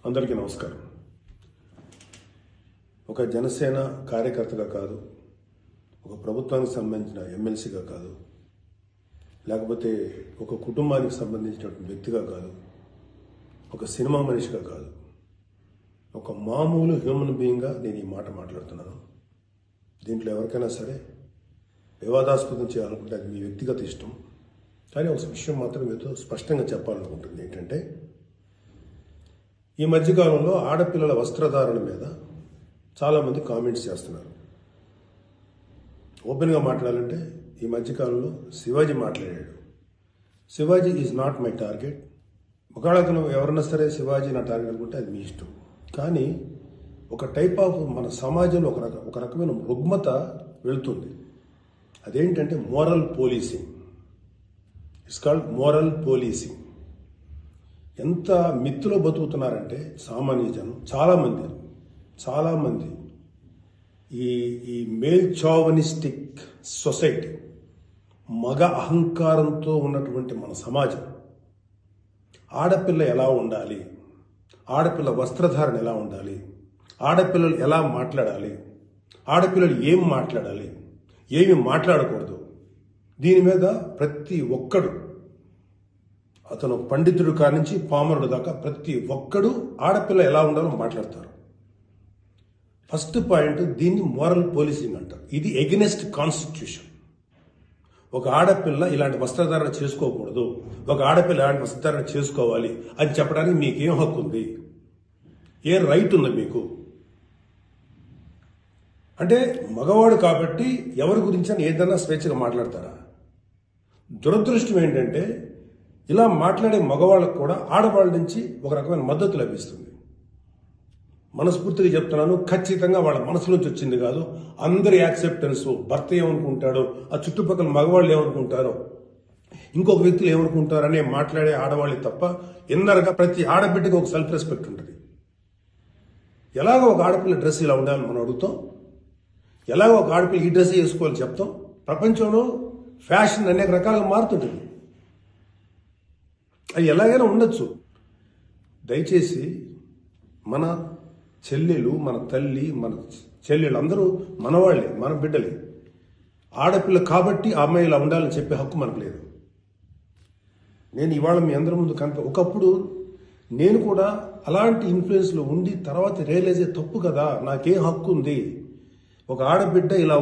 అందరికీ నమస్కారం. ఒక జనసేన కార్యకర్తగా కాదు, ఒక ప్రభుత్వానికి సంబంధించిన ఎమ్మెల్సీగా కాదు, లేకపోతే ఒక కుటుంబానికి సంబంధించినటువంటి వ్యక్తిగా కాదు, ఒక సినిమా మనిషిగా కాదు, ఒక మామూలు హ్యూమన్ బీయింగ్గా నేను ఈ మాట మాట్లాడుతున్నాను. దీంట్లో ఎవరికైనా సరే వివాదాస్పదం చేయాలనుకుంటే అది మీ వ్యక్తిగత ఇష్టం. కానీ ఒక విషయం మాత్రం మీతో స్పష్టంగా చెప్పాలనుకుంటుంది ఏంటంటే, ఈ మధ్యకాలంలో ఆడపిల్లల వస్త్రధారణ మీద చాలామంది కామెంట్స్ చేస్తున్నారు. ఓపెన్గా మాట్లాడాలంటే ఈ మధ్యకాలంలో శివాజీ మాట్లాడాడు. Shivaji is not my target. ఒకవేళ ఎవరన్నా సరే శివాజీ నా టార్గెట్ అనుకుంటే అది మీ ఇష్టం. కానీ ఒక టైప్ ఆఫ్ మన సమాజంలో ఒక రకమైన రుగ్మత వెళుతుంది. అదేంటంటే moral policing. It's called moral policing. ఎంత మిత్తులో బతుకుతున్నారంటే సామాన్య జనం చాలామంది ఈ మేల్ చావనిస్టిక్ సొసైటీ, మగ అహంకారంతో ఉన్నటువంటి మన సమాజం, ఆడపిల్ల ఎలా ఉండాలి, ఆడపిల్ల వస్త్రధారణ ఎలా ఉండాలి, ఆడపిల్లలు ఎలా మాట్లాడాలి, ఆడపిల్లలు ఏం మాట్లాడాలి, ఏమి మాట్లాడకూడదు, దీని మీద ప్రతి ఒక్కడు, అతను పండితుడు కానించి పామరుడు దాకా ప్రతి ఒక్కడు ఆడపిల్ల ఎలా ఉండాలో మాట్లాడతారు. ఫస్ట్ పాయింట్, దీన్ని మోరల్ పోలీసింగ్ అంటారు. ఇది ఎగెనెస్ట్ కాన్స్టిట్యూషన్. ఒక ఆడపిల్ల ఇలాంటి వస్త్రధారణ చేసుకోకూడదు, ఒక ఆడపిల్ల ఇలాంటి వస్త్రధారణ చేసుకోవాలి అని చెప్పడానికి మీకేం హక్కు ఉంది? ఏ రైట్ ఉంది మీకు? అంటే మగవాడు కాబట్టి ఎవరి గురించి అని ఏదైనా స్వేచ్ఛగా మాట్లాడతారా? దురదృష్టం ఏంటంటే ఇలా మాట్లాడే మగవాళ్ళకు కూడా ఆడవాళ్ళ నుంచి ఒక రకమైన మద్దతు లభిస్తుంది. మనస్ఫూర్తిగా చెప్తున్నాను, ఖచ్చితంగా వాళ్ళ మనసు నుంచి వచ్చింది కాదు. అందరి యాక్సెప్టెన్స్, భర్త ఏమనుకుంటాడో, ఆ చుట్టుపక్కల మగవాళ్ళు ఏమనుకుంటారో, ఇంకొక వ్యక్తులు ఏమనుకుంటారనే మాట్లాడే ఆడవాళ్ళే తప్ప ఇన్నర్గా ప్రతి ఆడబిడ్డకి ఒక సెల్ఫ్ రెస్పెక్ట్ ఉంటుంది. ఎలాగో ఒక ఆడపిల్ల డ్రెస్ ఇలా ఉండాలని మనం అడుగుతాం, ఎలాగో ఒక ఆడపిల్ల ఈ డ్రెస్ వేసుకోవాలని చెప్తాం. ప్రపంచంలో ఫ్యాషన్ అనేక రకాలుగా మారుతుంటుంది. అది ఎలాగైనా ఉండొచ్చు. దయచేసి మన చెల్లెలు, మన తల్లి, మన చెల్లెలు అందరూ మనవాళ్లే, మన బిడ్డలే. ఆడపిల్ల కాబట్టి ఆ అమ్మాయి ఇలా ఉండాలని చెప్పే హక్కు మనకు లేదు. నేను ఇవాళ మీ అందరి ముందు ఒకప్పుడు నేను కూడా అలాంటి ఇన్ఫ్లుయెన్స్లో ఉండి తర్వాత రియలైజ్ తప్పు కదా, నాకేం హక్కు ఉంది, ఒక ఆడబిడ్డ ఇలా